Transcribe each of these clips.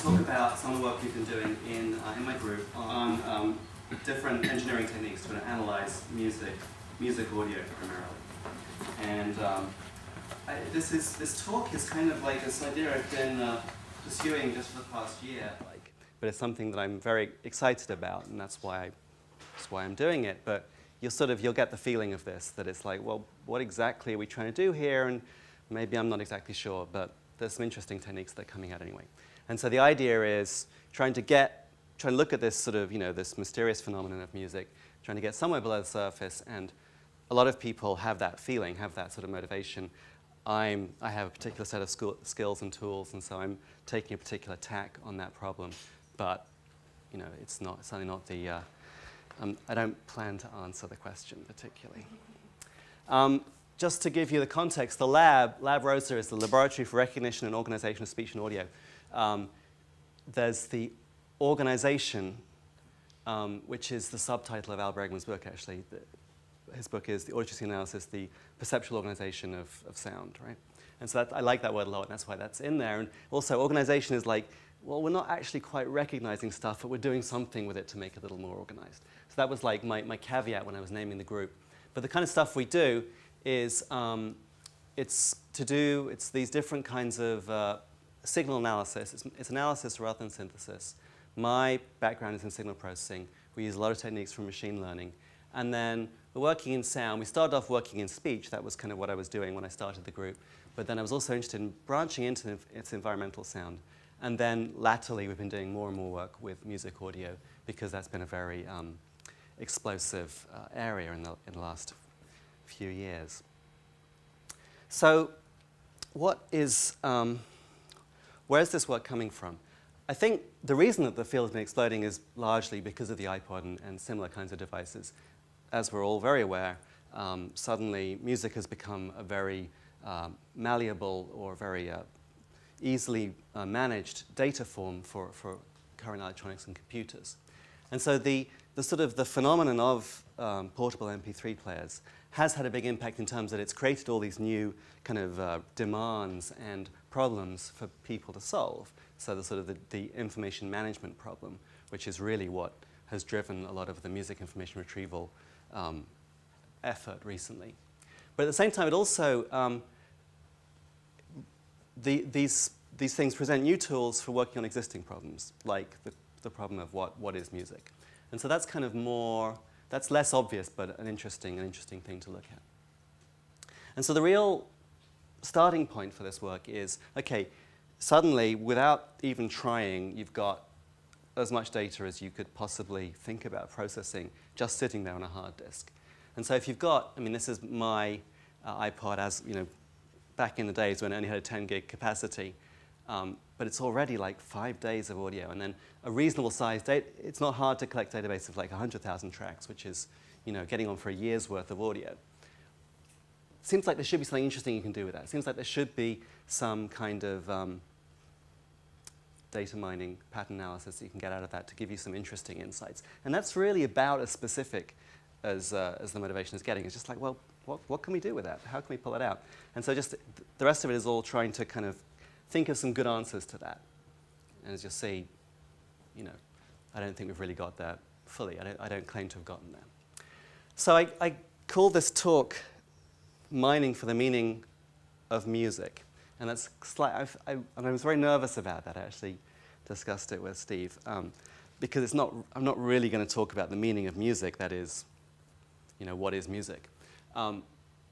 talk about some of the work we've been doing in my group on different engineering techniques to analyze music audio primarily. And this talk is kind of like this idea I've been pursuing just for the past year. But it's something that I'm very excited about, and that's why I'm doing it. But you'll get the feeling of this, that it's like, well, what exactly are we trying to do here? And maybe I'm not exactly sure, but there's some interesting techniques that are coming out anyway. And so the idea is trying to look at this sort of, this mysterious phenomenon of music, trying to get somewhere below the surface, and a lot of people have that feeling, have that sort of motivation. I have a particular set of skills and tools, and so I'm taking a particular tack on that problem. But, it's certainly not the, I don't plan to answer the question particularly. Just to give you the context, the lab ROSA is the Laboratory for Recognition and Organization of Speech and Audio. There's the organization, which is the subtitle of Al Bregman's book, actually. His book is The Auditory Analysis, the Perceptual Organization of Sound, right? And so I like that word a lot, and that's why that's in there. And also, organization is like, well, we're not actually quite recognizing stuff, but we're doing something with it to make it a little more organized. So that was like my caveat when I was naming the group. But the kind of stuff we do is it's these different kinds of signal analysis. It's analysis rather than synthesis. My background is in signal processing. We use a lot of techniques from machine learning. And then we're working in sound. We started off working in speech. That was kind of what I was doing when I started the group. But then I was also interested in branching into its environmental sound. And then latterly, we've been doing more and more work with music audio because that's been a very explosive area in the last few years. So where's this work coming from? I think the reason that the field has been exploding is largely because of the iPod and similar kinds of devices. As we're all very aware, suddenly music has become a very malleable or very easily managed data form for current electronics and computers. And so the phenomenon of portable MP3 players has had a big impact in terms that it's created all these new kind of demands and problems for people to solve. So the information management problem, which is really what has driven a lot of the music information retrieval effort recently. But at the same time, it also these things present new tools for working on existing problems, like the problem of what is music. And so that's kind of that's less obvious, but an interesting thing to look at. And so the real starting point for this work is, okay, suddenly, without even trying, you've got as much data as you could possibly think about processing just sitting there on a hard disk. And so if you've got, this is my iPod as, back in the days when it only had a 10 gig capacity, but it's already like 5 days of audio. And then a reasonable size data, it's not hard to collect a database of like 100,000 tracks, which is, getting on for a year's worth of audio. Seems like there should be something interesting you can do with that. Seems like there should be some kind of data mining, pattern analysis that you can get out of that to give you some interesting insights. And that's really about as specific as the motivation is getting. It's just like, well, what can we do with that? How can we pull it out? And so just the rest of it is all trying to kind of think of some good answers to that. And as you'll see, I don't think we've really got that fully. I don't claim to have gotten there. So I call this talk Mining for the Meaning of Music. And that's and I was very nervous about that. I actually discussed it with Steve. Because I'm not really going to talk about the meaning of music, that is, what is music? And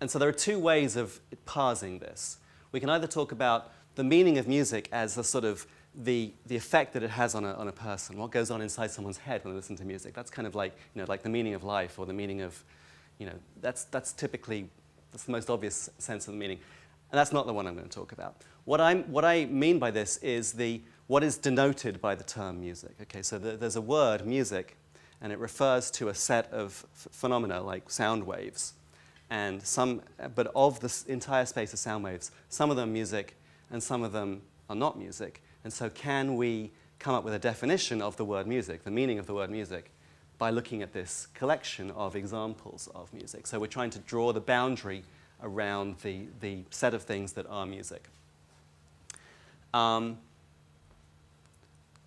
so there are two ways of parsing this. We can either talk about the meaning of music as the sort of the effect that it has on a person, what goes on inside someone's head when they listen to music. That's kind of like, like the meaning of life or the meaning of, that's typically, that's the most obvious sense of the meaning. And that's not the one I'm going to talk about. What I mean by this is what is denoted by the term music. Okay, so there's a word, music, and it refers to a set of phenomena like sound waves. But of this entire space of sound waves, some of them are music and some of them are not music. And so can we come up with a definition of the word music, the meaning of the word music, by looking at this collection of examples of music? So we're trying to draw the boundary around the set of things that are music.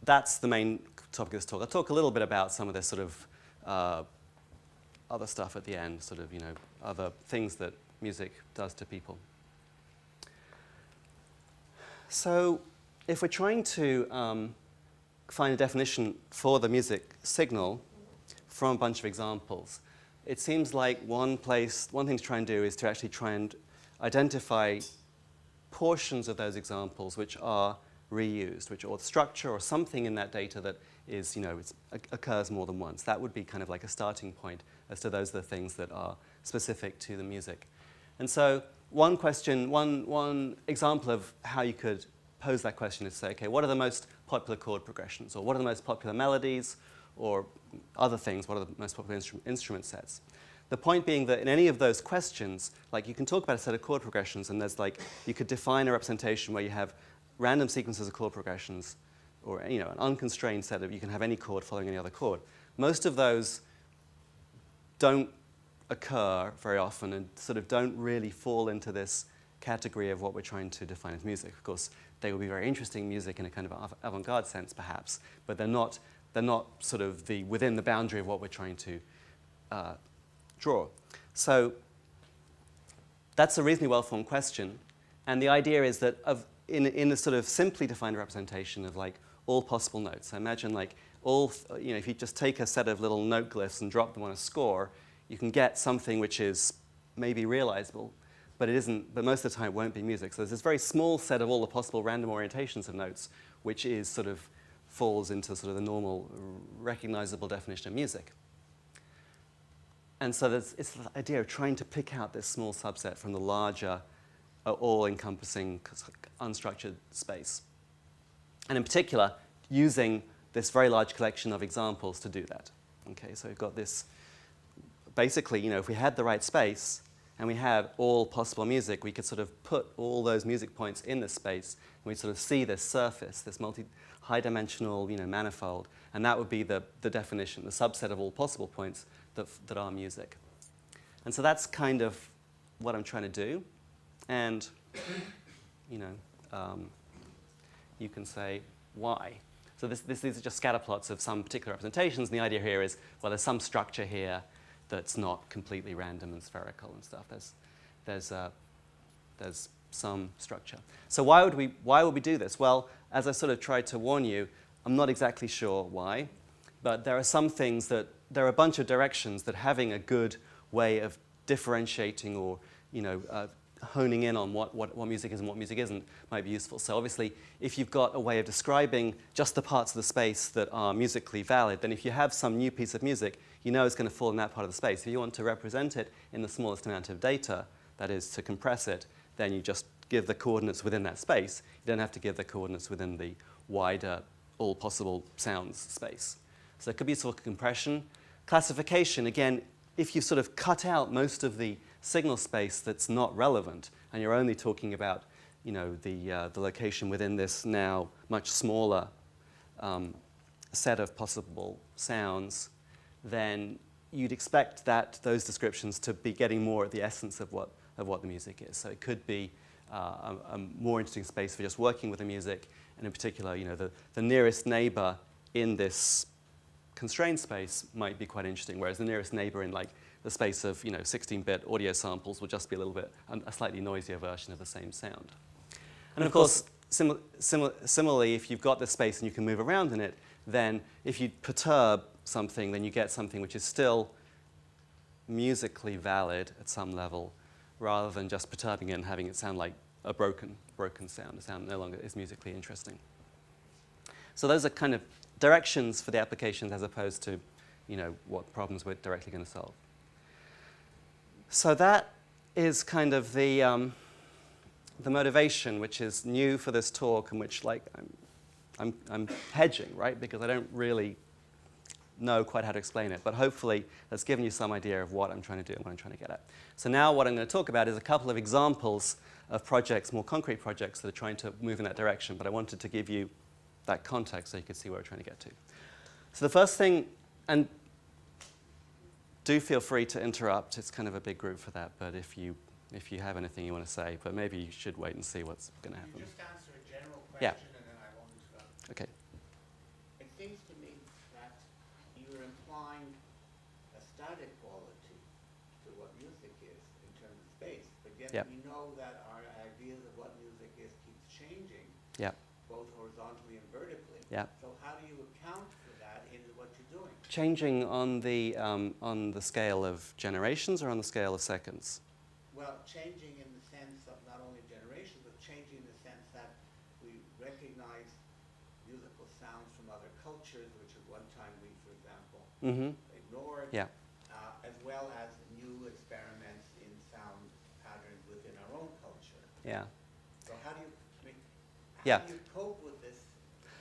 that's the main topic of this talk. I'll talk a little bit about some of this sort of other stuff at the end, sort of, other things that music does to people. So if we're trying to find a definition for the music signal from a bunch of examples, it seems like one thing to try and do is to actually try and identify portions of those examples which are reused, or structure or something in that data that is, occurs more than once. That would be kind of like a starting point as to those are the things that are specific to the music. And so one example of how you could pose that question is to say, okay, what are the most popular chord progressions, or what are the most popular melodies, or other things, what are the most popular instrument sets? The point being that in any of those questions, like you can talk about a set of chord progressions, and there's like, you could define a representation where you have random sequences of chord progressions, or an unconstrained set of, you can have any chord following any other chord. Most of those don't occur very often and sort of don't really fall into this category of what we're trying to define as music. Of course, they will be very interesting music in a kind of avant-garde sense, perhaps, but they're not sort of within the boundary of what we're trying to draw. So that's a reasonably well-formed question, and the idea is that in a sort of simply defined representation of like all possible notes. So imagine like if you just take a set of little note glyphs and drop them on a score, you can get something which is maybe realizable, but it isn't. But most of the time, it won't be music. So there's this very small set of all the possible random orientations of notes, which is sort of falls into sort of the normal recognizable definition of music. And so it's the idea of trying to pick out this small subset from the larger, all-encompassing, unstructured space. And in particular, using this very large collection of examples to do that. Okay, so we've got this, basically, if we had the right space and we had all possible music, we could sort of put all those music points in this space, and we'd sort of see this surface, this high-dimensional manifold, and that would be the definition, the subset of all possible points that are music. And so that's kind of what I'm trying to do. And, you can say, why? So these are just scatter plots of some particular representations, and the idea here is, well, there's some structure here that's not completely random and spherical and stuff. There's some structure. So why would we do this? Well, as I sort of tried to warn you, I'm not exactly sure why, but there are some things there are a bunch of directions that having a good way of differentiating or, honing in on what music is and what music isn't might be useful. So obviously, if you've got a way of describing just the parts of the space that are musically valid, then if you have some new piece of music, it's going to fall in that part of the space. If you want to represent it in the smallest amount of data, that is to compress it, then you just give the coordinates within that space. You don't have to give the coordinates within the wider, all possible sounds space. So it could be sort of compression. Classification, again, if you sort of cut out most of the signal space that's not relevant, and you're only talking about, the location within this now much smaller set of possible sounds, then you'd expect those descriptions to be getting more at the essence of what the music is. So it could be a more interesting space for just working with the music, and in particular, the nearest neighbor in this constrained space might be quite interesting, whereas the nearest neighbor in like the space of 16-bit audio samples will just be a slightly noisier version of the same sound. And of course, similarly, if you've got this space and you can move around in it, then if you perturb something, then you get something which is still musically valid at some level, rather than just perturbing it and having it sound like a broken sound. The sound no longer is musically interesting. So those are kind of directions for the applications as opposed to, what problems we're directly going to solve. So that is kind of the motivation, which is new for this talk, and which I'm hedging, right? Because I don't really know quite how to explain it, but hopefully that's given you some idea of what I'm trying to do and what I'm trying to get at. So now what I'm going to talk about is a couple of examples of projects, more concrete projects that are trying to move in that direction, but I wanted to give you that context so you could see where we're trying to get to. So the first thing, and do feel free to interrupt, it's kind of a big group for that, but if you have anything you want to say, but maybe you should wait and see what's going to happen. You just answer a general question, yeah. And then I won't disrupt. Okay. find a static quality to what music is in terms of space, but yet Yep. we know that our ideas of what music is keeps changing, Yep. both horizontally and vertically. Yep. So how do you account for that in what you're doing? Changing on the scale of generations or on the scale of seconds? Well, changing in the sense of not only generations, but changing in the sense that we recognize musical sounds from other cultures, which at one time we, for example, ignored, Yeah. as well as new experiments in sound patterns within our own culture. Yeah. So how do you, Yeah. how do you cope with this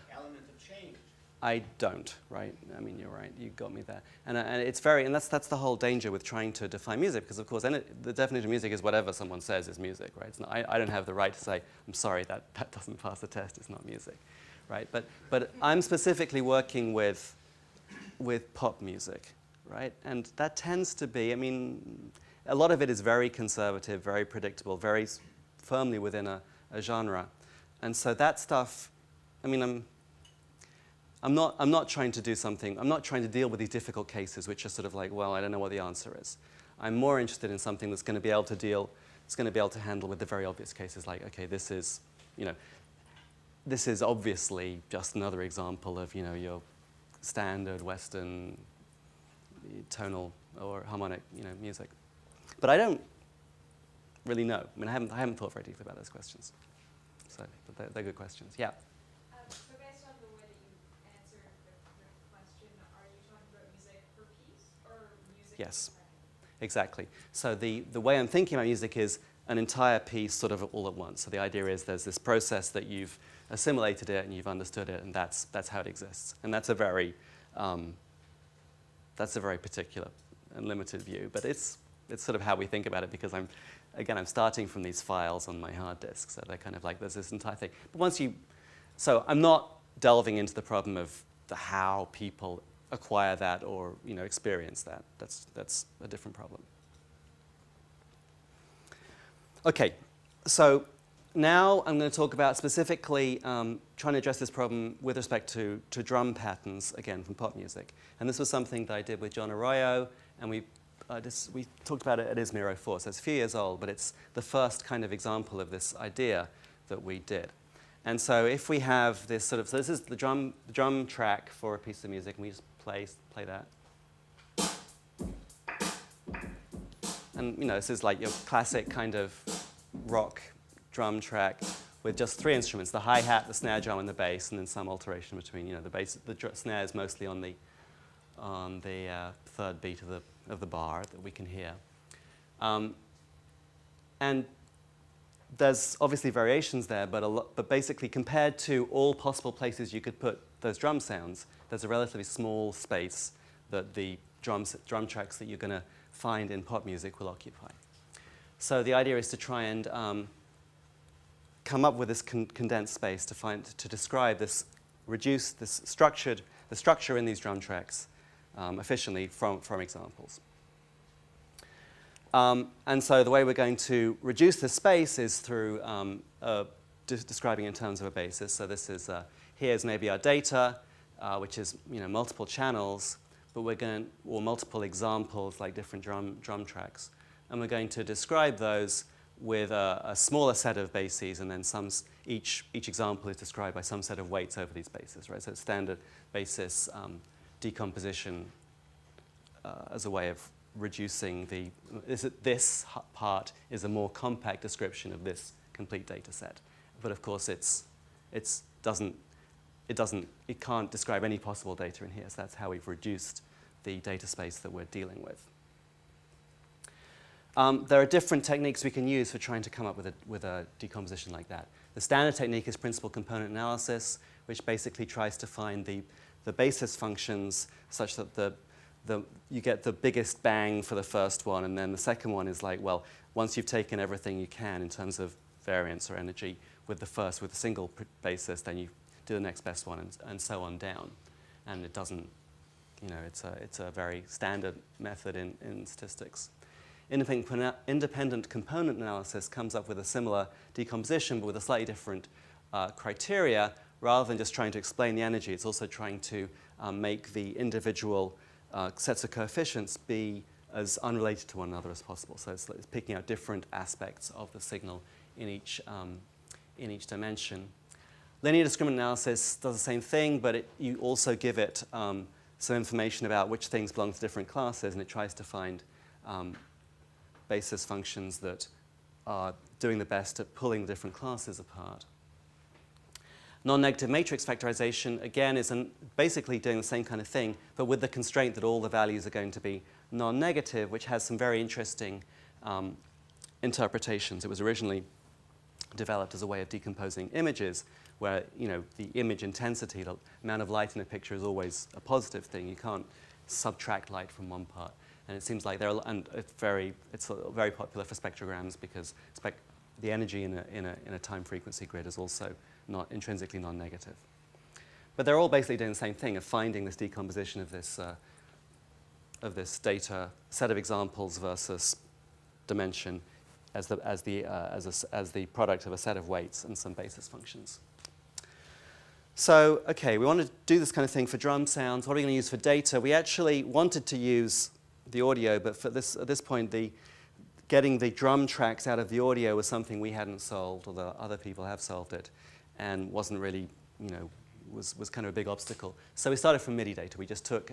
element of change? I don't, right? I mean, you're right. You got me there. And it's very, and that's the whole danger with trying to define music, because of course, the definition of music is whatever someone says is music, right? It's not, I don't have the right to say, I'm sorry, that doesn't pass the test. It's not music, right? But I'm specifically working with pop music, right? And that tends to be, I mean, a lot of it is very conservative, very predictable, very firmly within a genre, and so that stuff, I mean, I'm not trying to do something, I'm not trying to deal with these difficult cases which are sort of like, well, I don't know what the answer is. I'm more interested in something that's going to be able to deal, it's going to be able to handle with the very obvious cases like, okay, this is, this is obviously just another example of, your standard Western tonal or harmonic, music. But I don't really know. I mean, I haven't thought very deeply about those questions. So, but they're good questions. Yeah. So based on the way that you answered the question, are you talking about music per piece or music? Yes, exactly. So the way I'm thinking about music is an entire piece sort of all at once. So the idea is there's this process that you've assimilated it and you've understood it, and that's how it exists. And that's a very particular and limited view, but it's sort of how we think about it, because I'm starting from these files on my hard disk, so they're kind of like there's this entire thing. But so I'm not delving into the problem of how people acquire that or experience that. That's a different problem. Okay, so now I'm going to talk about specifically trying to address this problem with respect to drum patterns, again, from pop music. And this was something that I did with John Arroyo, and we talked about it at ISMIR 04, so it's a few years old, but it's the first kind of example of this idea that we did. And so if we have this sort of, so this is the drum track for a piece of music, and we just play that. And this is like your classic kind of rock drum track with just three instruments: the hi-hat, the snare drum, and the bass, and then some alteration between. The bass, the snare is mostly on the third beat of the bar that we can hear. And there's obviously variations there, but basically compared to all possible places you could put those drum sounds, there's a relatively small space that the drum tracks that you're going to find in pop music will occupy. So the idea is to try and come up with this condensed space to describe this the structure in these drum tracks efficiently from examples. And so the way we're going to reduce this space is through describing in terms of a basis. So this is here's maybe our data, which is multiple channels, but or multiple examples like different drum tracks, and we're going to describe those with a smaller set of bases, and then each example is described by some set of weights over these bases, right? So it's standard basis decomposition as a way of reducing this part is a more compact description of this complete data set. But of course it can't describe any possible data in here, so that's how we've reduced the data space that we're dealing with. There are different techniques we can use for trying to come up with a decomposition like that. The standard technique is principal component analysis, which basically tries to find the basis functions such that you get the biggest bang for the first one, and then the second one is like, well, once you've taken everything you can in terms of variance or energy with a single basis, then you do the next best one, and so on down. And it doesn't, it's a very standard method in statistics. Independent component analysis comes up with a similar decomposition, but with a slightly different criteria. Rather than just trying to explain the energy, it's also trying to make the individual sets of coefficients be as unrelated to one another as possible. So it's picking out different aspects of the signal in each dimension. Linear discriminant analysis does the same thing, but you also give it some information about which things belong to different classes, and it tries to find basis functions that are doing the best at pulling the different classes apart. Non-negative matrix factorization, again, is basically doing the same kind of thing, but with the constraint that all the values are going to be non-negative, which has some very interesting interpretations. It was originally developed as a way of decomposing images, where the image intensity, the amount of light in a picture, is always a positive thing. You can't subtract light from one part. And it seems like it's very popular for spectrograms because the energy in a time frequency grid is also not intrinsically non-negative. But they're all basically doing the same thing of finding this decomposition of this data set of examples versus dimension as the product of a set of weights and some basis functions. So, okay, we want to do this kind of thing for drum sounds. What are we going to use for data? We actually wanted to use the audio, but at this point, getting the drum tracks out of the audio was something we hadn't solved, although other people have solved it, and wasn't really, was kind of a big obstacle. So we started from MIDI data. We just took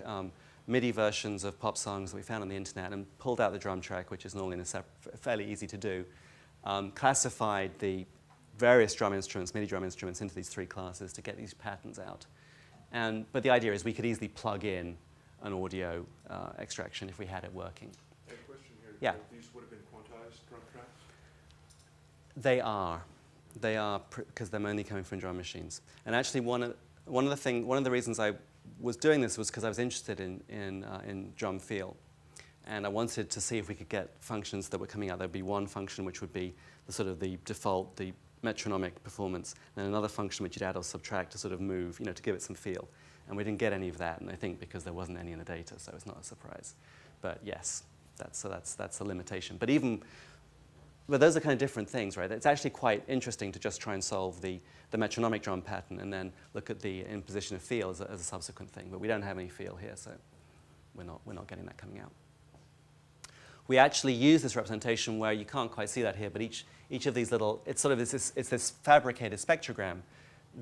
MIDI versions of pop songs that we found on the internet and pulled out the drum track, which is normally fairly easy to do, classified the various drum instruments, MIDI drum instruments, into these three classes to get these patterns out. But the idea is we could easily plug in an audio extraction if we had it working. I have a question here. Yeah. These would have been quantized drum tracks? They are. They are, because they're only coming from drum machines. And actually, one of the reasons I was doing this was because I was interested in drum feel. And I wanted to see if we could get functions that were coming out. There would be one function which would be the sort of the default, the metronomic performance, and then another function which you'd add or subtract to sort of move, to give it some feel. And we didn't get any of that, and I think because there wasn't any in the data, so it's not a surprise. But yes, that's a limitation. But those are kind of different things, right? It's actually quite interesting to just try and solve the metronomic drum pattern and then look at the imposition of feel as a subsequent thing. But we don't have any feel here, so we're not getting that coming out. We actually use this representation where you can't quite see that here, but each of these little, it's this fabricated spectrogram.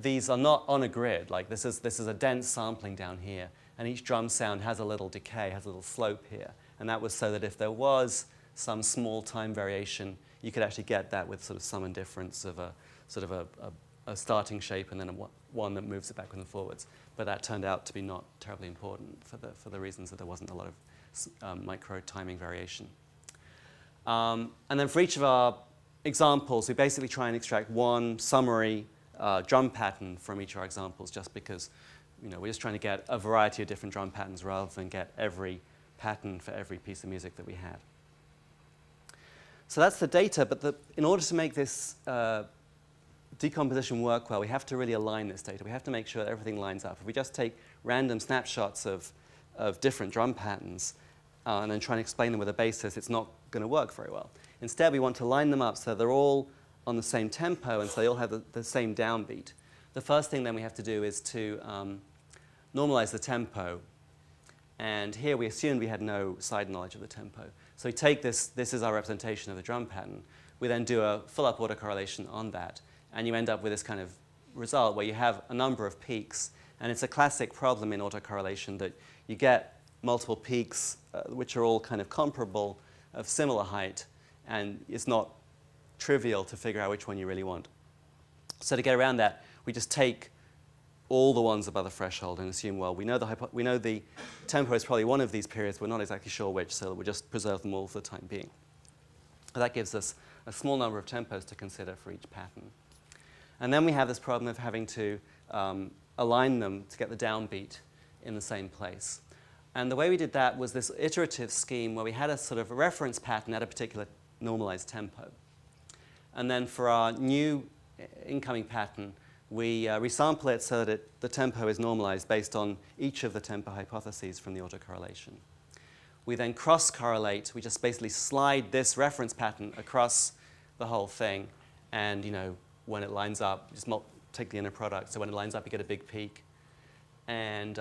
These are not on a grid. Like this is a dense sampling down here, and each drum sound has a little decay, has a little slope here. And that was so that if there was some small time variation, you could actually get that with sort of sum and difference of a starting shape and then one that moves it backwards and forwards. But that turned out to be not terribly important for the reasons that there wasn't a lot of micro timing variation. And then for each of our examples, we basically try and extract one summary drum pattern from each of our examples, just because we're just trying to get a variety of different drum patterns rather than get every pattern for every piece of music that we had. So that's the data, but in order to make this decomposition work well, we have to really align this data. We have to make sure that everything lines up. If we just take random snapshots of different drum patterns and then try and explain them with a basis, it's not going to work very well. Instead, we want to line them up so they're all on the same tempo and so they all have the same downbeat. The first thing then we have to do is to normalize the tempo. And here we assumed we had no side knowledge of the tempo. So we take this is our representation of the drum pattern. We then do a full-up autocorrelation on that. And you end up with this kind of result where you have a number of peaks. And it's a classic problem in autocorrelation that you get multiple peaks which are all kind of comparable, of similar height. And it's not trivial to figure out which one you really want. So to get around that, we just take all the ones above the threshold and assume, well, we know the tempo is probably one of these periods, we're not exactly sure which, so we'll just preserve them all for the time being. That gives us a small number of tempos to consider for each pattern. And then we have this problem of having to align them to get the downbeat in the same place. And the way we did that was this iterative scheme where we had a sort of a reference pattern at a particular normalized tempo. And then for our new incoming pattern, we resample it so that the tempo is normalized based on each of the tempo hypotheses from the autocorrelation. We then cross-correlate. We just basically slide this reference pattern across the whole thing. And when it lines up, just take the inner product. So when it lines up, you get a big peak. And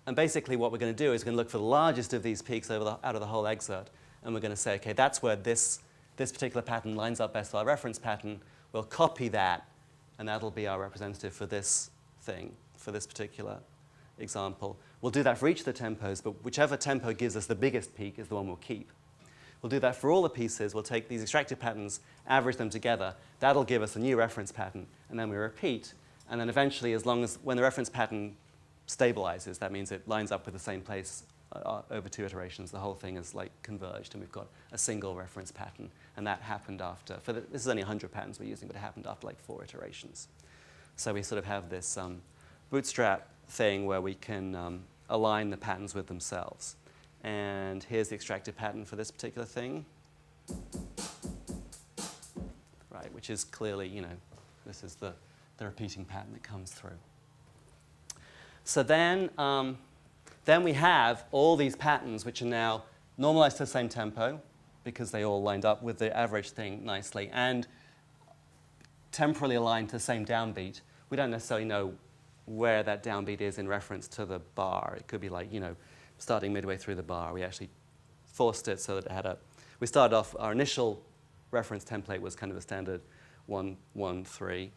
And basically what we're going to do is we're going to look for the largest of these peaks out of the whole excerpt, and we're going to say, okay, that's where this particular pattern lines up best with our reference pattern. We'll copy that, and that'll be our representative for this thing, for this particular example. We'll do that for each of the tempos, but whichever tempo gives us the biggest peak is the one we'll keep. We'll do that for all the pieces. We'll take these extracted patterns, average them together. That'll give us a new reference pattern, and then we repeat. And then eventually, when the reference pattern stabilizes, that means it lines up with the same place over 2 iterations. The whole thing is like converged, and we've got a single reference pattern. And that happened after, this is only 100 patterns we're using, but it happened after like 4 iterations. So we sort of have this bootstrap thing where we can align the patterns with themselves. And here's the extracted pattern for this particular thing, right? Which is clearly, this is the repeating pattern that comes through. So then we have all these patterns which are now normalized to the same tempo because they all lined up with the average thing nicely and temporally aligned to the same downbeat. We don't necessarily know where that downbeat is in reference to the bar. It could be like, starting midway through the bar. We actually forced it so that it had we started off, our initial reference template was kind of a standard 1-1-3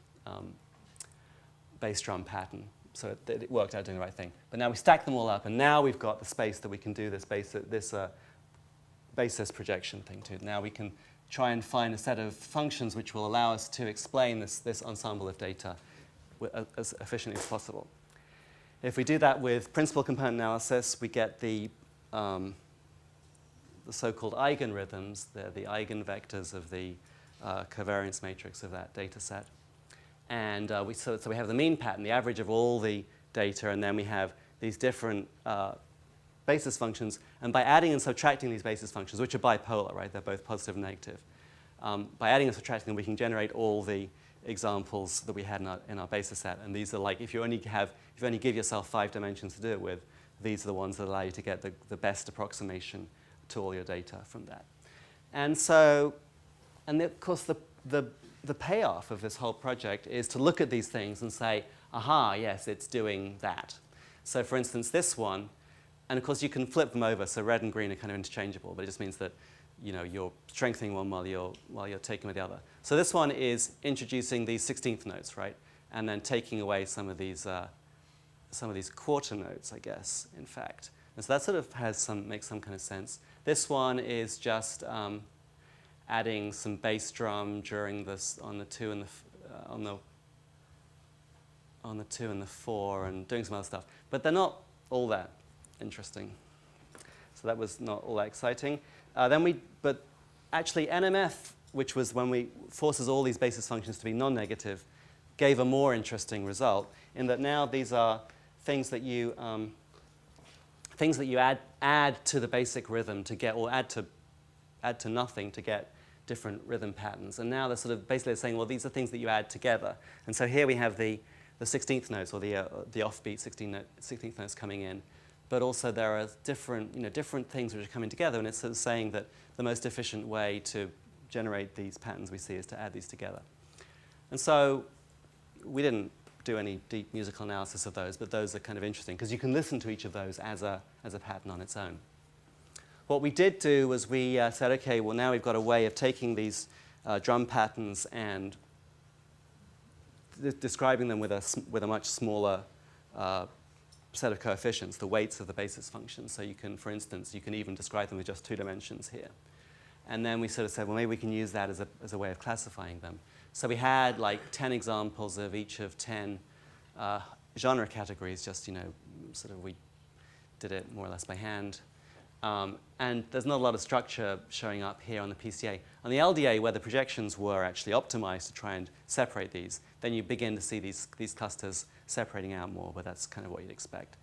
bass drum pattern. So it worked out doing the right thing. But now we stack them all up, and now we've got the space that we can do this basis projection thing to. Now we can try and find a set of functions which will allow us to explain this ensemble of data as efficiently as possible. If we do that with principal component analysis, we get the so-called eigenrhythms. They're the eigenvectors of the covariance matrix of that data set. And so we have the mean pattern, the average of all the data, and then we have these different basis functions. And by adding and subtracting these basis functions, which are bipolar, right? They're both positive and negative. By adding and subtracting them, we can generate all the examples that we had in our basis set. And these are like, if you only give yourself 5 dimensions to do it with, these are the ones that allow you to get the best approximation to all your data from that. And so, and of course, the payoff of this whole project is to look at these things and say, aha, yes, it's doing that. So for instance, this one, and of course you can flip them over, so red and green are kind of interchangeable, but it just means that you're strengthening one while you're taking with the other. So this one is introducing these 16th notes, right? And then taking away some of these quarter notes, I guess, in fact. And so that sort of makes some kind of sense. This one is just adding some bass drum during this on the 2 and the 4 and doing some other stuff. But they're not all that interesting. So that was not all that exciting. But actually NMF, which was when we forces all these basis functions to be non-negative, gave a more interesting result in that now these are things that you add to the basic rhythm to get, or add to nothing to get different rhythm patterns. And now they're sort of basically saying, well, these are things that you add together. And so here we have the 16th notes, or the offbeat 16th notes coming in. But also there are different things which are coming together, and it's sort of saying that the most efficient way to generate these patterns we see is to add these together. And so we didn't do any deep musical analysis of those, but those are kind of interesting because you can listen to each of those as a pattern on its own. What we did do was we said, okay, well now we've got a way of taking these drum patterns and describing them with a much smaller set of coefficients, the weights of the basis functions. So you can, for instance, you can even describe them with just 2 dimensions here. And then we sort of said, well, maybe we can use that as a way of classifying them. So we had like 10 examples of each of 10 genre categories, just, sort of we did it more or less by hand. And there's not a lot of structure showing up here on the PCA. On the LDA, where the projections were actually optimized to try and separate these, then you begin to see these clusters separating out more, but that's kind of what you'd expect.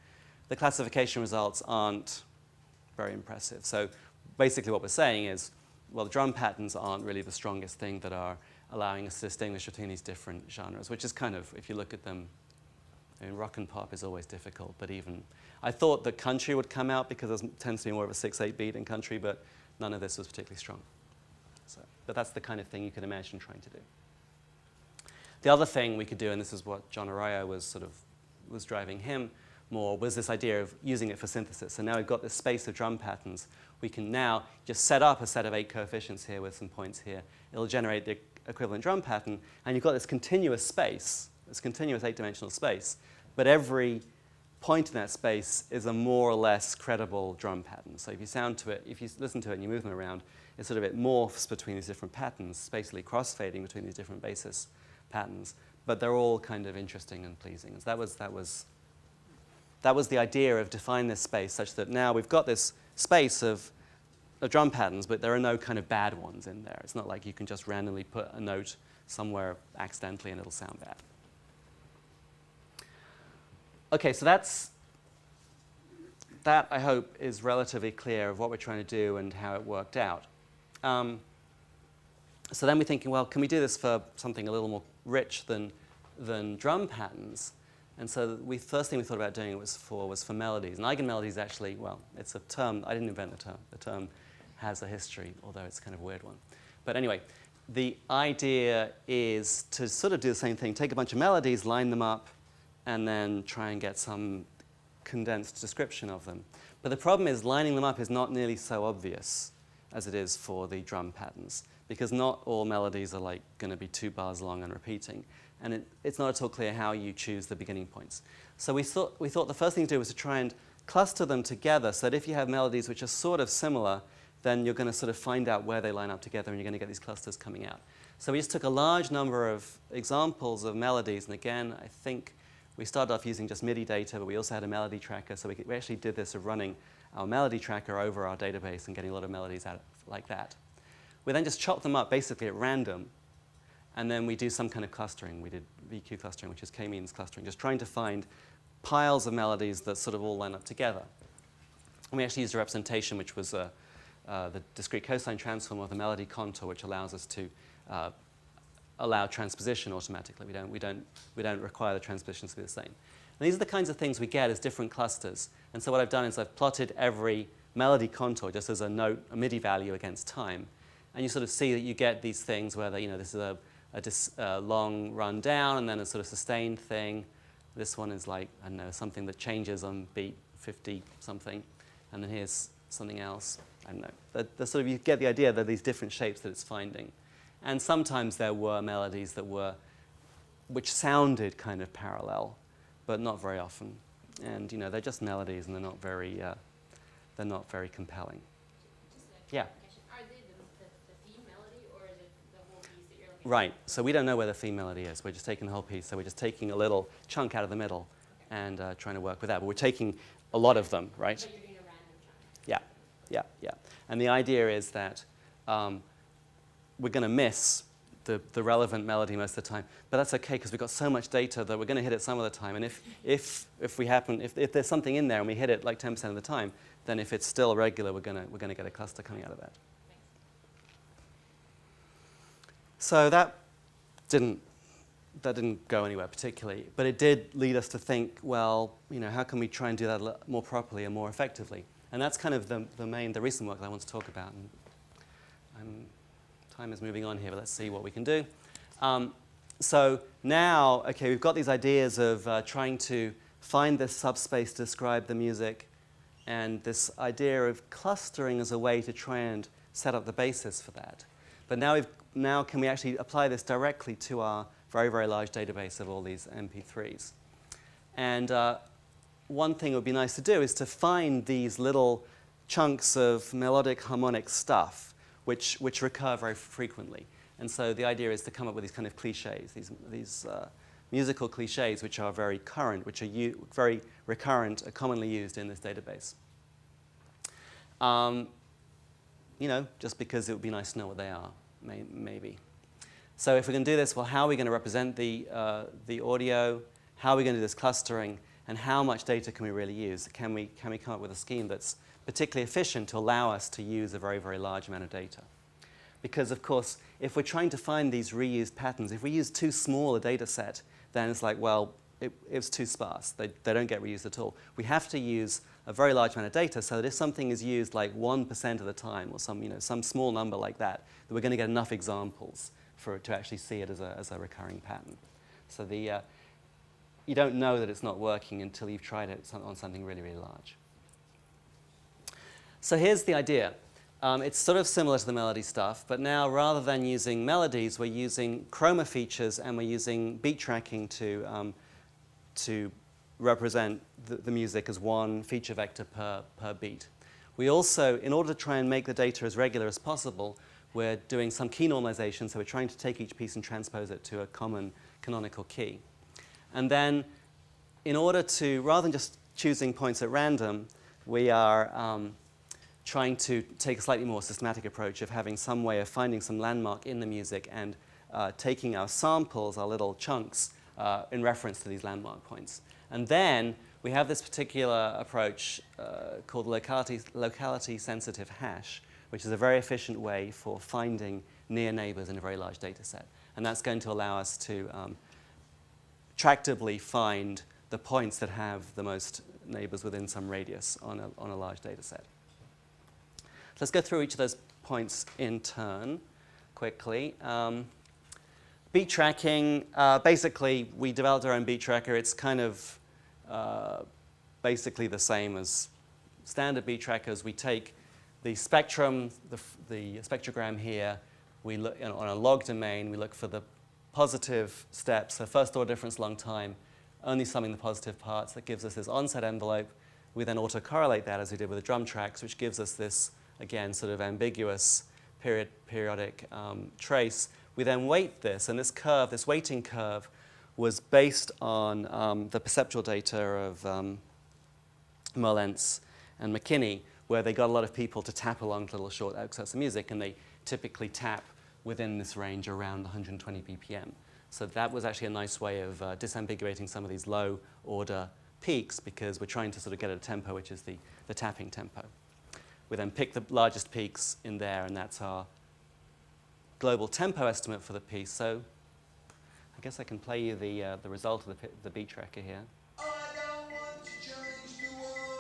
The classification results aren't very impressive. So basically what we're saying is, well, the drum patterns aren't really the strongest thing that are allowing us to distinguish between these different genres, which is kind of, if you look at them, rock and pop is always difficult, but even, I thought that country would come out because there tends to be more of a 6/8 beat in country, but none of this was particularly strong. So, but that's the kind of thing you can imagine trying to do. The other thing we could do, and this is what John Arroyo was driving him, more was this idea of using it for synthesis. So now we've got this space of drum patterns. We can now just set up a set of 8 coefficients here with some points here. It'll generate the equivalent drum pattern, and you've got this continuous space, this continuous 8-dimensional space, but every point in that space is a more or less credible drum pattern. So if you sound to it, if you listen to it and you move them around, it sort of it morphs between these different patterns, basically crossfading between these different basis patterns, but they're all kind of interesting and pleasing. And so that was the idea of defining this space such that now we've got this space of drum patterns, but there are no kind of bad ones in there. It's not like you can just randomly put a note somewhere accidentally and it'll sound bad. Okay, so that I hope is relatively clear of what we're trying to do and how it worked out. So then we're thinking, well, can we do this for something a little more rich than drum patterns? And so the first thing we thought about doing it was for melodies. And eigenmelodies actually, well, it's a term. I didn't invent the term. The term has a history, although it's kind of a weird one. But anyway, the idea is to sort of do the same thing. Take a bunch of melodies, line them up, and then try and get some condensed description of them. But the problem is lining them up is not nearly so obvious as it is for the drum patterns, because not all melodies are like going to be 2 bars long and repeating. And it's not at all clear how you choose the beginning points. So we thought the first thing to do was to try and cluster them together so that if you have melodies which are sort of similar, then you're going to sort of find out where they line up together and you're going to get these clusters coming out. So we just took a large number of examples of melodies. And again, I think we started off using just MIDI data, but we also had a melody tracker. So we actually did this of running our melody tracker over our database and getting a lot of melodies out like that. We then just chopped them up basically at random. And then we do some kind of clustering. We did VQ clustering, which is k-means clustering, just trying to find piles of melodies that sort of all line up together. And we actually used a representation, which was the discrete cosine transform of the melody contour, which allows us to allow transposition automatically. We don't require the transpositions to be the same. And these are the kinds of things we get as different clusters. And so what I've done is I've plotted every melody contour just as a note, a MIDI value against time. And you sort of see that you get these things where this is a long run down and then a sort of sustained thing. This one is like, I don't know, something that changes on beat 50 something. And then here's something else. I don't know. The sort of, you get the idea that these different shapes that it's finding. And sometimes there were melodies which sounded kind of parallel, but not very often. And they're just melodies and they're not very compelling. Yeah. Right, so we don't know where the theme melody is. We're just taking the whole piece, so we're just taking a little chunk out of the middle and trying to work with that. But we're taking a lot of them, right? But you're doing a random chunk. Yeah. And the idea is that we're going to miss the relevant melody most of the time. But that's OK, because we've got so much data that we're going to hit it some of the time. And if there's something in there and we hit it like 10% of the time, then if it's still regular, we're going to get a cluster coming out of that. So that didn't go anywhere particularly, but it did lead us to think, well, how can we try and do that more properly and more effectively? And that's kind of the recent work that I want to talk about. And time is moving on here, but let's see what we can do. So now, OK, we've got these ideas of trying to find this subspace to describe the music, and this idea of clustering as a way to try and set up the basis for that. But now can we actually apply this directly to our very, very large database of all these MP3s? And one thing it would be nice to do is to find these little chunks of melodic harmonic stuff which recur very frequently. And so the idea is to come up with these kind of cliches, these musical cliches which are very current, which are very recurrent, are commonly used in this database. Just because it would be nice to know what they are. Maybe. So if we're going to do this, well, how are we going to represent the audio? How are we going to do this clustering? And how much data can we really use? Can we come up with a scheme that's particularly efficient to allow us to use a very, very large amount of data? Because, of course, if we're trying to find these reused patterns, if we use too small a data set, then it's like, well, it's too sparse. They don't get reused at all. We have to use a very large amount of data so that if something is used like 1% of the time or some small number like that, that we're going to get enough examples to actually see it as a recurring pattern. So you don't know that it's not working until you've tried it on something really, really large. So here's the idea. It's sort of similar to the melody stuff, but now rather than using melodies, we're using chroma features and we're using beat tracking to represent the music as one feature vector per beat. We also, in order to try and make the data as regular as possible, we're doing some key normalization, so we're trying to take each piece and transpose it to a common canonical key. And then, in order to, rather than just choosing points at random, we are trying to take a slightly more systematic approach of having some way of finding some landmark in the music and taking our samples, our little chunks, in reference to these landmark points. And then we have this particular approach called locality-sensitive hash, which is a very efficient way for finding near neighbors in a very large data set. And that's going to allow us to tractably find the points that have the most neighbors within some radius on a large data set. So let's go through each of those points in turn quickly. Beat tracking, basically, we developed our own beat tracker. It's kind of basically the same as standard beat trackers. We take the spectrum, the spectrogram here, we look on a log domain, we look for the positive steps, so first order difference long time, only summing the positive parts. That gives us this onset envelope. We then autocorrelate that as we did with the drum tracks, which gives us this, again, sort of ambiguous periodic trace. We then weight this, and this curve, this weighting curve, was based on the perceptual data of Merlentz and McKinney, where they got a lot of people to tap along little short excerpts of music, and they typically tap within this range around 120 BPM. So that was actually a nice way of disambiguating some of these low-order peaks, because we're trying to sort of get at a tempo, which is the tapping tempo. We then pick the largest peaks in there, and that's our global tempo estimate for the piece. So I guess I can play you the result of the beat tracker here.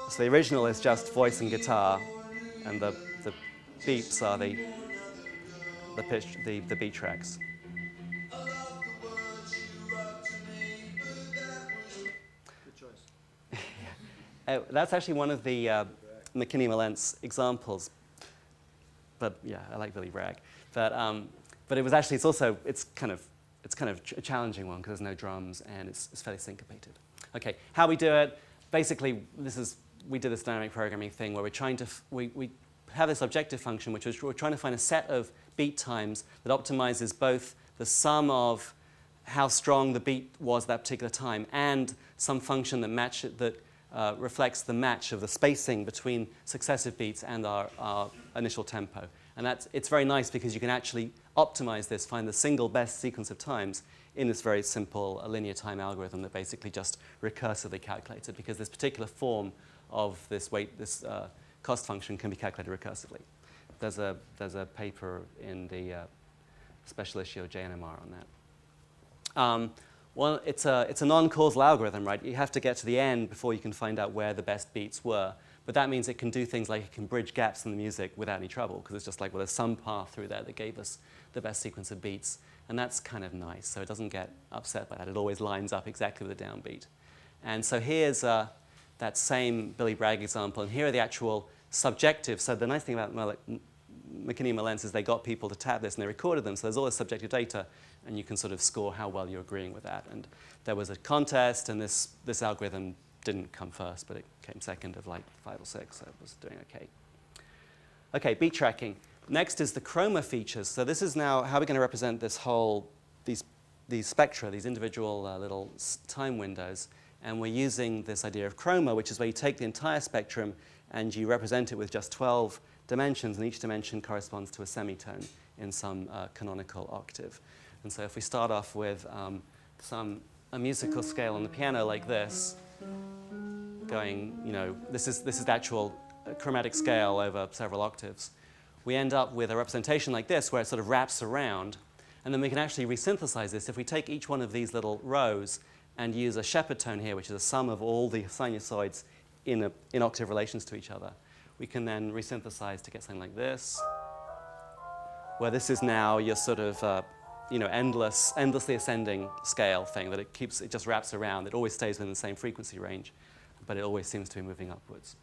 So the original is just voice and guitar, and the beeps are the beat tracks. Good choice. That's actually one of the McKinney-Merlentz examples. But yeah, I like Billy Bragg. But it was actually, it's kind of a challenging one because there's no drums and it's fairly syncopated. Okay, how we do it? Basically, we did this dynamic programming thing where we're trying to we have this objective function, which is we're trying to find a set of beat times that optimizes both the sum of how strong the beat was at that particular time and some function that reflects the match of the spacing between successive beats and our initial tempo. And it's very nice because you can actually optimize this, find the single best sequence of times in this very simple linear time algorithm that basically just recursively calculates it, because this particular form of this cost function can be calculated recursively. There's a paper in the special issue of JNMR on that. Well, it's a non-causal algorithm, right? You have to get to the end before you can find out where the best beats were. But that means it can do things like it can bridge gaps in the music without any trouble, because it's just like, well, there's some path through there that gave us the best sequence of beats. And that's kind of nice, so it doesn't get upset by that. It always lines up exactly with the downbeat. And so here's that same Billy Bragg example, and here are the actual subjective. So the nice thing about McKinney and Merlentz is they got people to tap this and they recorded them, so there's all this subjective data, and you can sort of score how well you're agreeing with that. And there was a contest, and this algorithm didn't come first, but it came second of like 5 or 6, so it was doing okay. Okay, beat tracking. Next is the chroma features. So this is now how we're going to represent this whole, these spectra, these individual little time windows. And we're using this idea of chroma, which is where you take the entire spectrum and you represent it with just 12 dimensions, and each dimension corresponds to a semitone in some canonical octave. And so if we start off with a musical scale on the piano like this, going, this is the actual chromatic scale over several octaves, we end up with a representation like this where it sort of wraps around, and then we can actually resynthesize this. If we take each one of these little rows and use a shepherd tone here, which is a sum of all the sinusoids in octave relations to each other, we can then resynthesize to get something like this, where this is now your sort of endlessly ascending scale thing that it just wraps around. It always stays within the same frequency range, but it always seems to be moving upwards.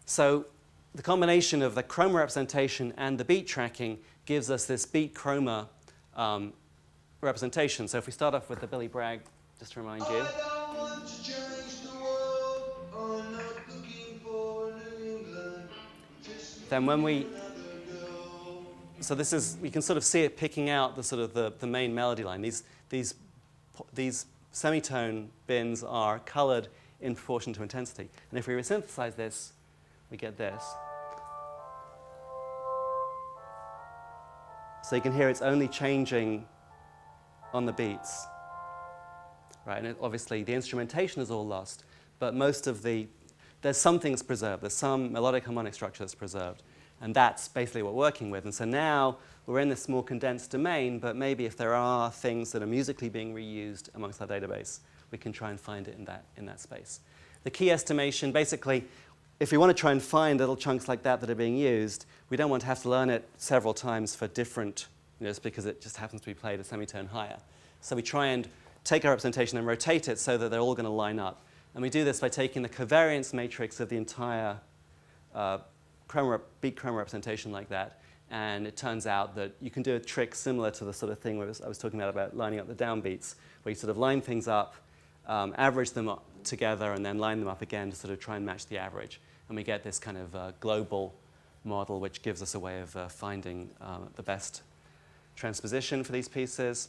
So the combination of the chroma representation and the beat tracking gives us this beat chroma representation. So if we start off with the Billy Bragg, just to remind you. Then when so this is, you can sort of see it picking out the sort of the main melody line. These semitone bins are colored in proportion to intensity. And if we resynthesize this, we get this. So you can hear it's only changing on the beats. Right? And obviously the instrumentation is all lost, but there's some things preserved. There's some melodic harmonic structure that's preserved. And that's basically what we're working with. And so now we're in this more condensed domain, but maybe if there are things that are musically being reused amongst our database, we can try and find it in that space. The key estimation, basically, if we want to try and find little chunks like that are being used, we don't want to have to learn it several times for different, just because it just happens to be played a semitone higher. So we try and take our representation and rotate it so that they're all going to line up. And we do this by taking the covariance matrix of the entire beat chroma representation like that. And it turns out that you can do a trick similar to the sort of thing I was talking about lining up the downbeats, where you sort of line things up, average them up together, and then line them up again to sort of try and match the average. And we get this kind of global model, which gives us a way of finding the best transposition for these pieces.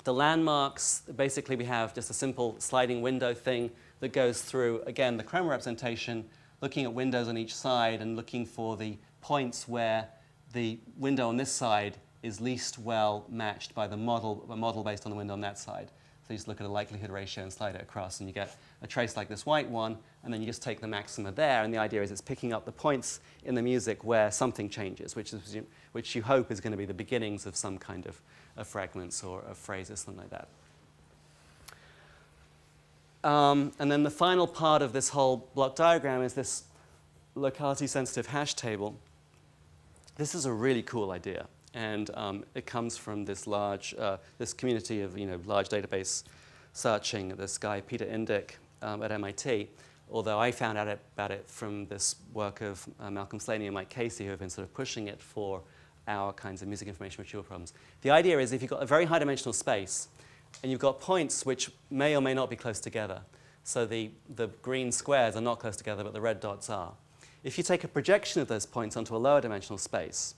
The landmarks, basically we have just a simple sliding window thing that goes through, again, the chroma representation, looking at windows on each side and looking for the points where the window on this side is least well matched by the model based on the window on that side. So you just look at a likelihood ratio and slide it across, and you get a trace like this white one, and then you just take the maxima there, and the idea is it's picking up the points in the music where something changes, which you hope is going to be the beginnings of some kind of fragments or of phrases, something like that. And then the final part of this whole block diagram is this locality-sensitive hash table. This is a really cool idea, and it comes from this this community of large database searching. This guy Peter Indyk at MIT. Although I found out about it from this work of Malcolm Slaney and Mike Casey, who have been sort of pushing it for our kinds of music information retrieval problems. The idea is if you've got a very high dimensional space, and you've got points which may or may not be close together. So the green squares are not close together, but the red dots are. If you take a projection of those points onto a lower dimensional space,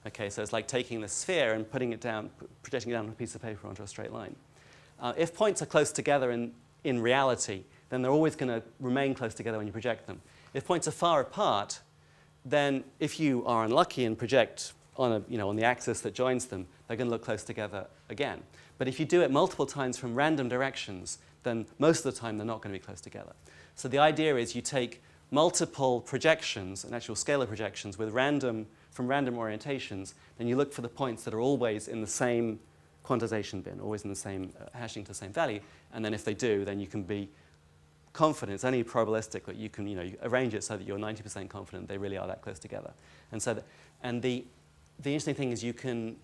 okay, so it's like taking the sphere and putting it down, projecting it down on a piece of paper onto a straight line. If points are close together in reality, then they're always going to remain close together when you project them. If points are far apart, then if you are unlucky and project on the axis that joins them, they're going to look close together again. But if you do it multiple times from random directions, then most of the time they're not going to be close together. So the idea is you take multiple projections, and actual scalar projections from random orientations, then you look for the points that are always in the same quantization bin, always in the same hashing to the same value. And then if they do, then you can be confident, it's only probabilistic, that you can you arrange it so that you're 90% confident they really are that close together. And so the interesting thing is you can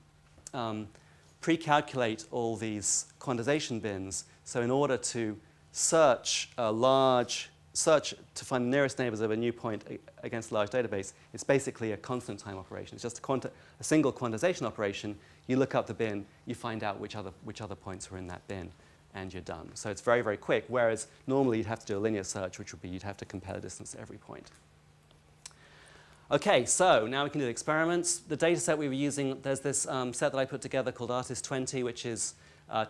pre-calculate all these quantization bins. So in order to search to find the nearest neighbors of a new point against a large database, it's basically a constant time operation. It's just a single quantization operation. You look up the bin, you find out which other points are in that bin, and you're done. So it's very, very quick, whereas normally you'd have to do a linear search, which would be you'd have to compare the distance to every point. Okay, so now we can do the experiments. The data set we were using, there's this set that I put together called Artist 20, which is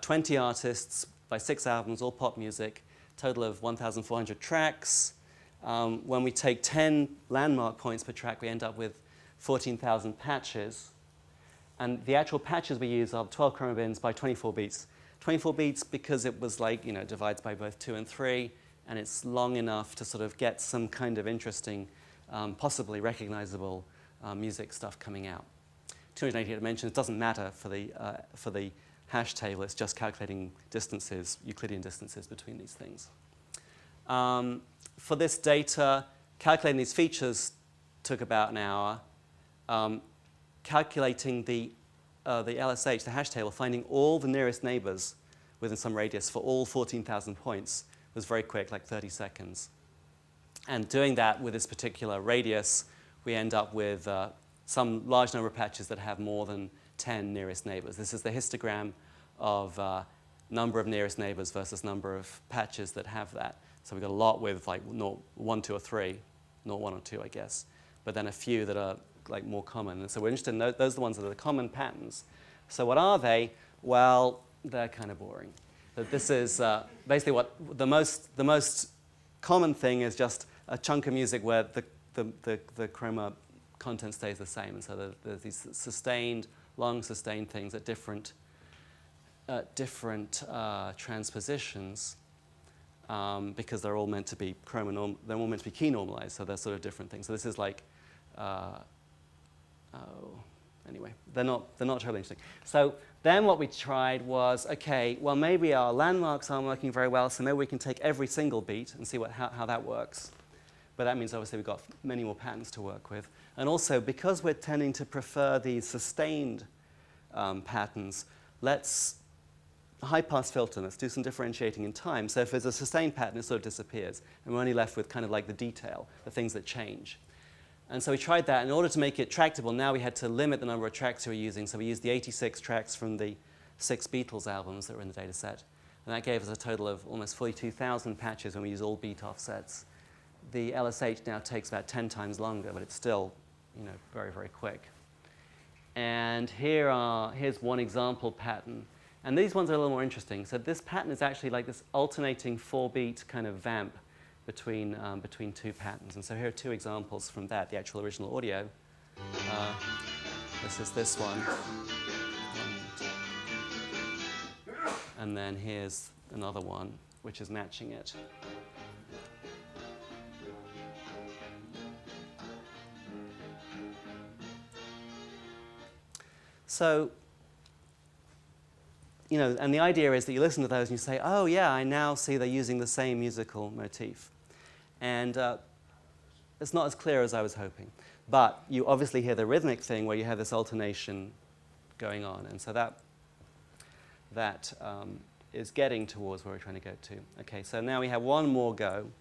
20 artists by 6 albums, all pop music, total of 1,400 tracks. When we take 10 landmark points per track, we end up with 14,000 patches. And the actual patches we use are 12 chroma bins by 24 beats. 24 beats because it was like, divides by both 2 and 3, and it's long enough to sort of get some kind of interesting, possibly recognizable music stuff coming out. 288 dimensions doesn't matter for the hash table. It's just calculating distances, Euclidean distances between these things. For this data, calculating these features took about an hour. Calculating the the LSH, the hash table, finding all the nearest neighbors within some radius for all 14,000 points was very quick, like 30 seconds. And doing that with this particular radius, we end up with some large number of patches that have more than 10 nearest neighbors. This is the histogram of number of nearest neighbors versus number of patches that have that. So we've got a lot with like 1, 2, or 3, not 1 or 2, I guess, but then a few that are like more common. And so we're interested in those are the ones that are the common patterns. So what are they? Well, they're kind of boring. But this is basically what the most common thing is just a chunk of music where the chroma content stays the same. And so there's these sustained, long sustained things at different transpositions because they're all meant to be they're all meant to be key normalized, so they're sort of different things. So this is like, anyway, they're not terribly interesting. So then what we tried was, okay, well maybe our landmarks aren't working very well, so maybe we can take every single beat and see how that works. But that means obviously we've got many more patterns to work with. And also, because we're tending to prefer these sustained patterns, let's high-pass filter, let's do some differentiating in time. So if there's a sustained pattern, it sort of disappears. And we're only left with kind of like the detail, the things that change. And so we tried that. In order to make it tractable, now we had to limit the number of tracks we were using. So we used the 86 tracks from the 6 Beatles albums that were in the data set. And that gave us a total of almost 42,000 patches when we use all beat offsets. The LSH now takes about 10 times longer, but it's still, very, very quick. And here's one example pattern. And these ones are a little more interesting. So this pattern is actually like this alternating 4-beat kind of vamp between 2 patterns. And so here are 2 examples from that, the actual original audio. This is this one. And then here's another one, which is matching it. So, and the idea is that you listen to those and you say, oh yeah, I now see they're using the same musical motif. And it's not as clear as I was hoping. But you obviously hear the rhythmic thing where you have this alternation going on. And so that is getting towards where we're trying to go to. Okay, so now we have one more go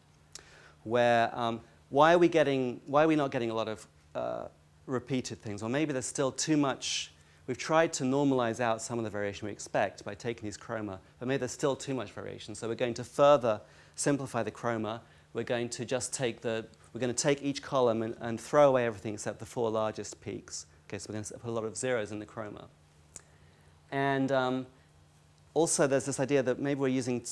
where why are we not getting a lot of repeated things? Or maybe there's still too much. We've tried to normalize out some of the variation we expect by taking these chroma, but maybe there's still too much variation. So we're going to further simplify the chroma. We're going to just take each column and throw away everything except the 4 largest peaks. Okay, so we're going to put a lot of zeros in the chroma. And also there's this idea that maybe we're using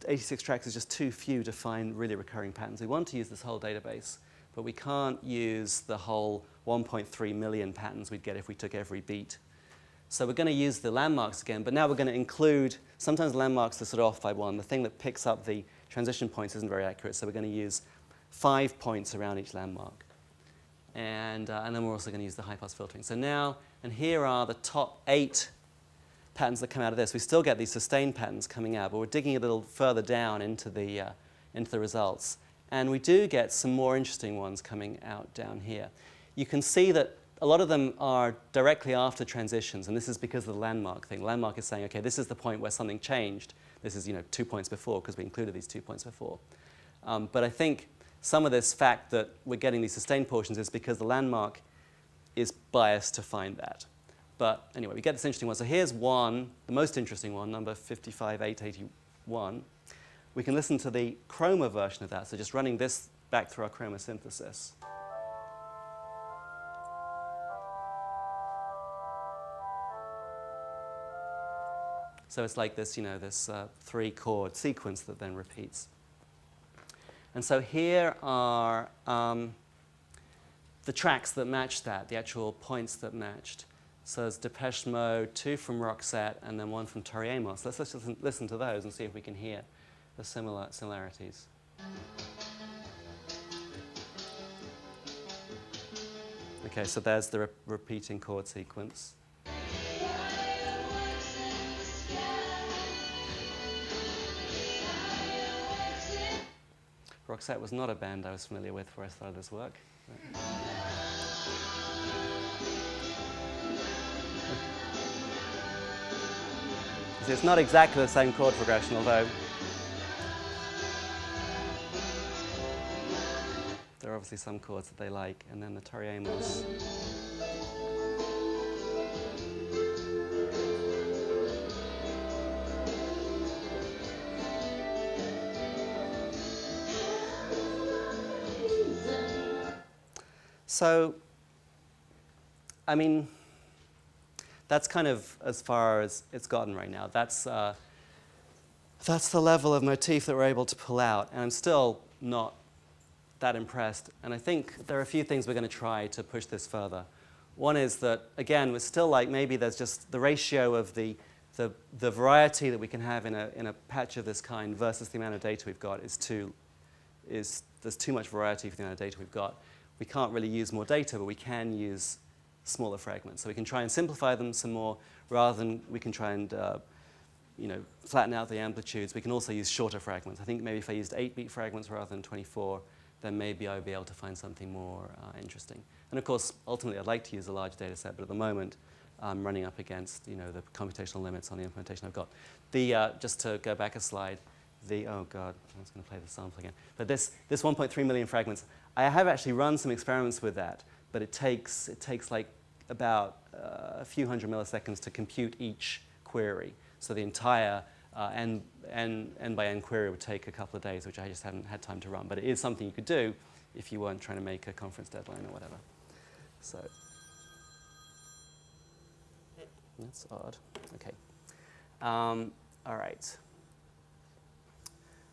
86 tracks is just too few to find really recurring patterns. We want to use this whole database, but we can't use the whole 1.3 million patterns we'd get if we took every beat. So we're going to use the landmarks again, but now we're going to include, sometimes landmarks are sort of off by 1. The thing that picks up the transition points isn't very accurate, so we're going to use 5 points around each landmark. And then we're also going to use the high-pass filtering. So now, and here are the top 8 patterns that come out of this. We still get these sustained patterns coming out, but we're digging a little further down into the results. And we do get some more interesting ones coming out down here. You can see that a lot of them are directly after transitions, and this is because of the landmark thing. Landmark is saying, okay, this is the point where something changed. This is 2 points before, because we included these 2 points before. But I think some of this fact that we're getting these sustained portions is because the landmark is biased to find that. But anyway, we get this interesting one. So here's one, the most interesting one, number 55881. We can listen to the chroma version of that, so just running this back through our chroma synthesis. So it's like this, this 3-chord sequence that then repeats. And so here are the tracks that matched that, the actual points that matched. So there's Depeche Mode, 2 from Roxette, and then 1 from Tori Amos. Let's just listen to those and see if we can hear the similarities. Okay, so there's the repeating chord sequence. Roxette was not a band I was familiar with before I started this work. It's not exactly the same chord progression, although there are obviously some chords that they like, and then the Toriamos. So, I mean, that's kind of as far as it's gotten right now. That's the level of motif that we're able to pull out, and I'm still not that impressed. And I think there are a few things we're going to try to push this further. One is that, again, we're still like, maybe there's just the ratio of the variety that we can have in a patch of this kind versus the amount of data we've got there's too much variety for the amount of data we've got. We can't really use more data, but we can use smaller fragments. So we can try and simplify them some more, rather than we can try and flatten out the amplitudes. We can also use shorter fragments. I think maybe if I used 8-beat fragments rather than 24, then maybe I would be able to find something more interesting. And of course, ultimately, I'd like to use a large data set, but at the moment, I'm running up against the computational limits on the implementation I've got. Just to go back a slide, oh God, I was going to play the sample again. But this 1.3 million fragments, I have actually run some experiments with that, but it takes like about a few hundred milliseconds to compute each query. So the entire n by n query would take a couple of days, which I just haven't had time to run. But it is something you could do if you weren't trying to make a conference deadline or whatever. So that's odd. OK. All right.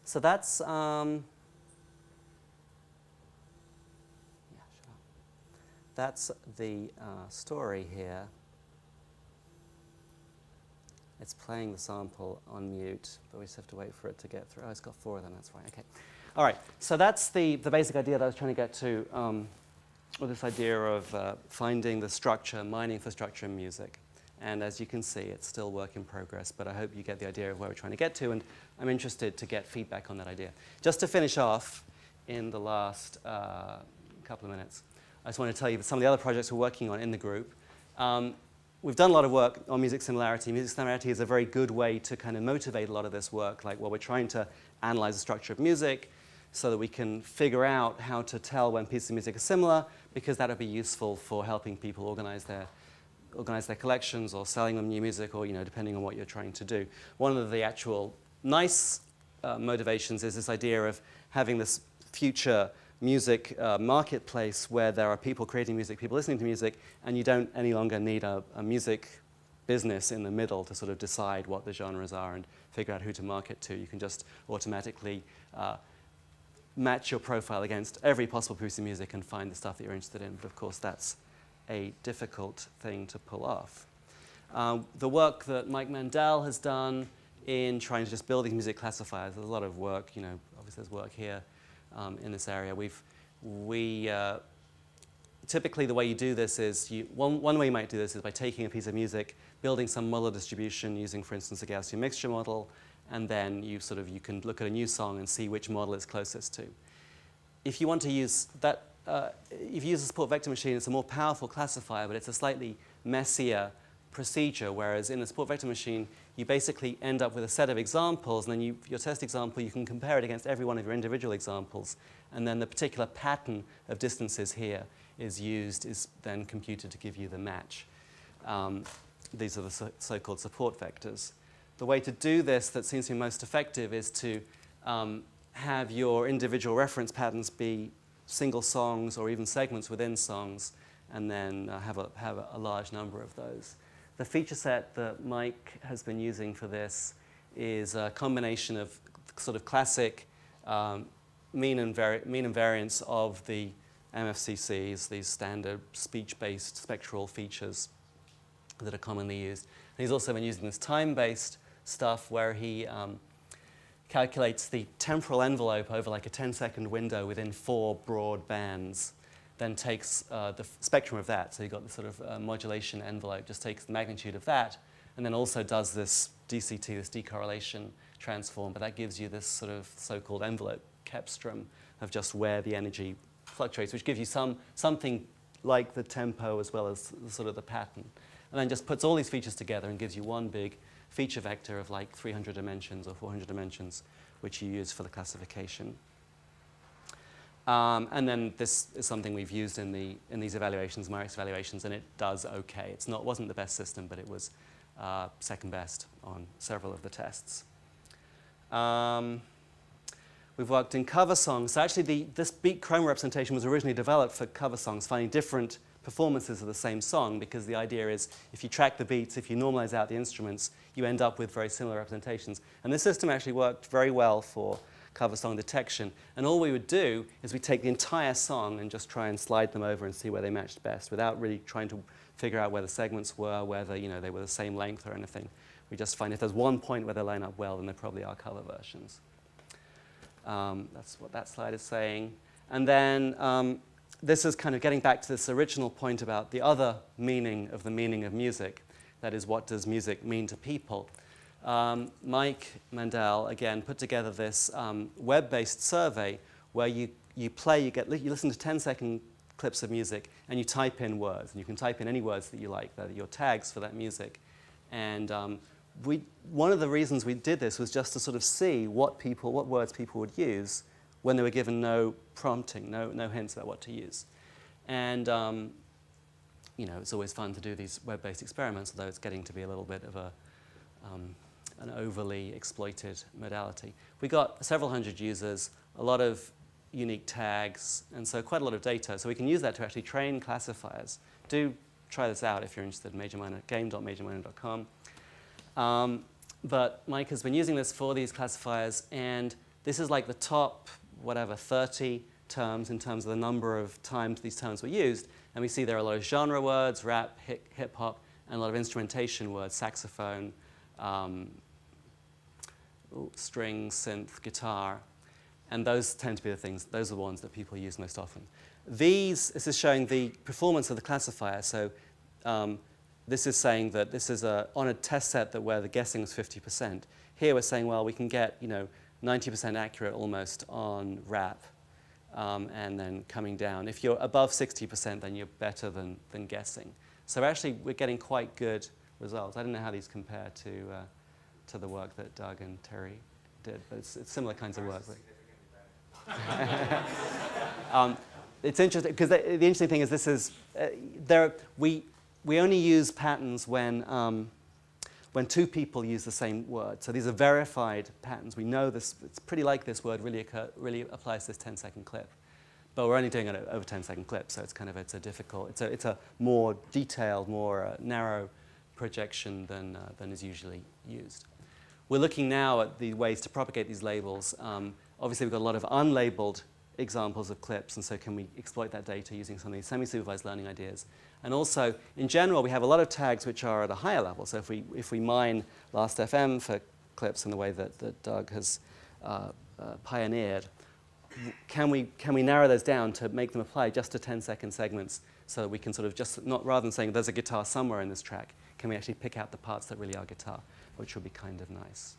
So that's that's the story here. It's playing the sample on mute, but we just have to wait for it to get through. Oh, it's got 4 of them, that's right, OK. All right, so that's the basic idea that I was trying to get to, with this idea of finding the structure, mining for structure in music. And as you can see, it's still work in progress, but I hope you get the idea of where we're trying to get to, and I'm interested to get feedback on that idea. Just to finish off in the last couple of minutes, I just want to tell you some of the other projects we're working on in the group. We've done a lot of work on music similarity. Music similarity is a very good way to kind of motivate a lot of this work. Like, well, we're trying to analyze the structure of music so that we can figure out how to tell when pieces of music are similar, because that would be useful for helping people organize their collections or selling them new music, or depending on what you're trying to do. One of the actual nice motivations is this idea of having this future music marketplace where there are people creating music, people listening to music, and you don't any longer need a music business in the middle to sort of decide what the genres are and figure out who to market to. You can just automatically match your profile against every possible piece of music and find the stuff that you're interested in. But of course, that's a difficult thing to pull off. The work that Mike Mandel has done in trying to just build these music classifiers, there's a lot of work, obviously there's work here in this area. Typically the way you do this is, one way you might do this is by taking a piece of music, building some model distribution using, for instance, a Gaussian mixture model, and then you can look at a new song and see which model it's closest to. If you want to use that, if you use a support vector machine, it's a more powerful classifier, but it's a slightly messier procedure, whereas in a support vector machine, you basically end up with a set of examples, and then your test example, you can compare it against every one of your individual examples, and then the particular pattern of distances here is then computed to give you the match. These are the so-called support vectors. The way to do this that seems to be most effective is to have your individual reference patterns be single songs or even segments within songs, and then have a large number of those. The feature set that Mike has been using for this is a combination of sort of classic mean and variance of the MFCCs, these standard speech-based spectral features that are commonly used. And he's also been using this time-based stuff where he calculates the temporal envelope over like a 10-second window within 4 broad bands, then takes the spectrum of that, so you've got this sort of modulation envelope, just takes the magnitude of that, and then also does this DCT, this decorrelation transform, but that gives you this sort of so-called envelope kepstrom of just where the energy fluctuates, which gives you something like the tempo as well as sort of the pattern. and then just puts all these features together and gives you one big feature vector of like 300 dimensions or 400 dimensions, which you use for the classification. And then this is something we've used in these evaluations, Myrick's evaluations, and it does okay. Wasn't the best system, but it was second best on several of the tests. We've worked in cover songs. So actually, this beat chroma representation was originally developed for cover songs, finding different performances of the same song, because the idea is if you track the beats, if you normalize out the instruments, you end up with very similar representations. And this system actually worked very well for cover song detection. And all we would do is we take the entire song and just try and slide them over and see where they matched best without really trying to figure out where the segments were, whether they were the same length or anything. We just find if there's one point where they line up well, then they probably are cover versions. That's what that slide is saying. And then this is kind of getting back to this original point about the other meaning of the meaning of music. That is, what does music mean to people? Mike Mandel, again, put together this web-based survey where you listen to 10-second clips of music and you type in words. And you can type in any words that you like. They're your tags for that music. And one of the reasons we did this was just to sort of see what words people would use when they were given no prompting, no hints about what to use. And it's always fun to do these web-based experiments, although it's getting to be a little bit of an overly exploited modality. We got several hundred users, a lot of unique tags, and so quite a lot of data. So we can use that to actually train classifiers. Do try this out if you're interested in game.majorminor.com. But Mike has been using this for these classifiers, and this is like the top, 30 terms in terms of the number of times these terms were used. And we see there are a lot of genre words, rap, hip-hop, and a lot of instrumentation words, saxophone, string, synth, guitar. And those tend to be those are the ones that people use most often. This is showing the performance of the classifier. So this is saying that this is on a test set where the guessing was 50%. Here we're saying, well, we can get 90% accurate almost on rap, and then coming down. If you're above 60%, then you're better than guessing. So actually, we're getting quite good results. I don't know how these compare to the work that Doug and Terry did, but it's similar kinds of work. It's interesting because the interesting thing is this is we only use patterns when two people use the same word. So these are verified patterns. We know this. It's pretty like this word really applies to this 10-second clip, but we're only doing it over 10-second clip. So it's a more detailed, more narrow projection than is usually used. We're looking now at the ways to propagate these labels. Obviously, we've got a lot of unlabeled examples of clips, and so can we exploit that data using some of these semi-supervised learning ideas? And also, in general, we have a lot of tags which are at a higher level. So if we mine Last.fm for clips in the way that Doug has pioneered, can we narrow those down to make them apply just to 10-second segments so that we can sort of rather than saying there's a guitar somewhere in this track, can we actually pick out the parts that really are guitar, which would be kind of nice.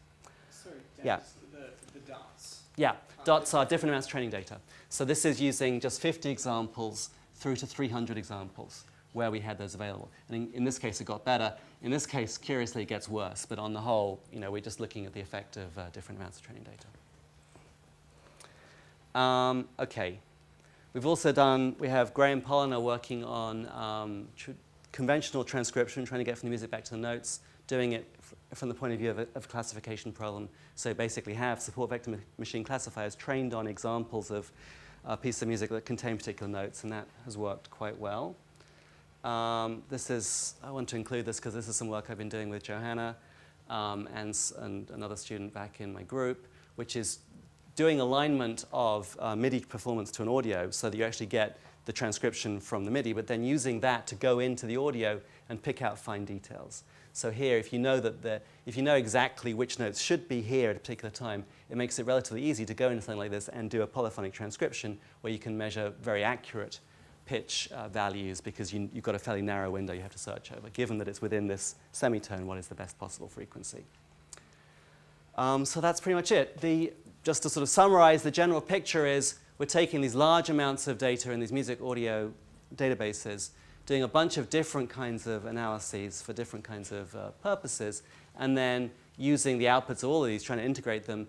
Sorry, Dennis, yeah. The dots. Yeah, dots are different amounts of training data. So this is using just 50 examples through to 300 examples where we had those available. And in this case, it got better. In this case, curiously, it gets worse. But on the whole, we're just looking at the effect of different amounts of training data. OK. We have Graham Polliner working on conventional transcription, trying to get from the music back to the notes, doing it from the point of view of a classification problem. So basically have support vector machine classifiers trained on examples of pieces of music that contain particular notes, and that has worked quite well. I want to include this because this is some work I've been doing with Johanna and another student back in my group, which is doing alignment of MIDI performance to an audio so that you actually get the transcription from the MIDI, but then using that to go into the audio and pick out fine details. So here, if you know exactly which notes should be here at a particular time, it makes it relatively easy to go into something like this and do a polyphonic transcription where you can measure very accurate pitch values because you've got a fairly narrow window you have to search over. Given that it's within this semitone, what is the best possible frequency? So that's pretty much it. Just to sort of summarize, the general picture is we're taking these large amounts of data in these music audio databases, doing a bunch of different kinds of analyses for different kinds of purposes, and then using the outputs of all of these, trying to integrate them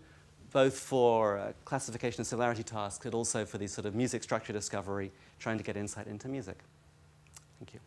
both for classification and similarity tasks, but also for these sort of music structure discovery, trying to get insight into music. Thank you.